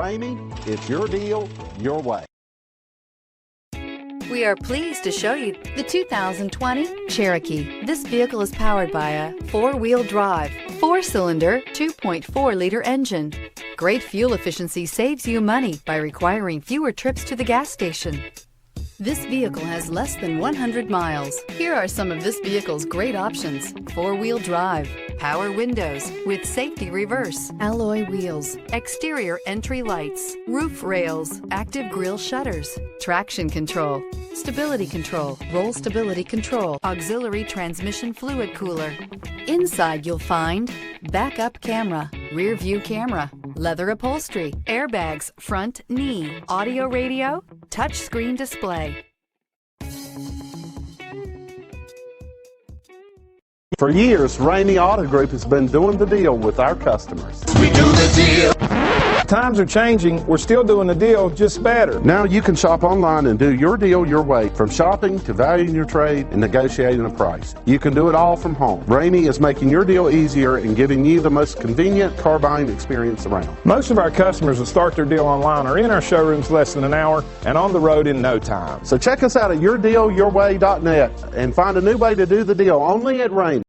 Ramey, it's your deal, your way. We are pleased to show you the 2020 Cherokee. This vehicle is powered by a four-wheel drive, four-cylinder, 2.4-liter engine. Great fuel efficiency saves you money by requiring fewer trips to the gas station. This vehicle has less than 100 miles. Here are some of this vehicle's great options: four-wheel drive, power windows with safety reverse, alloy wheels, exterior entry lights, roof rails, active grille shutters, traction control, stability control, roll stability control, auxiliary transmission fluid cooler. Inside you'll find backup camera, rear view camera, leather upholstery, airbags, front knee, audio radio, touchscreen display. For years, Ramey Auto Group has been doing the deal with our customers. We do the deal. Times are changing. We're still doing the deal, just better. Now you can shop online and do your deal your way, from shopping to valuing your trade and negotiating a price. You can do it all from home. Ramey is making your deal easier and giving you the most convenient car buying experience around. Most of our customers that start their deal online are in our showrooms less than an hour and on the road in no time. So check us out at yourdealyourway.net and find a new way to do the deal only at Ramey.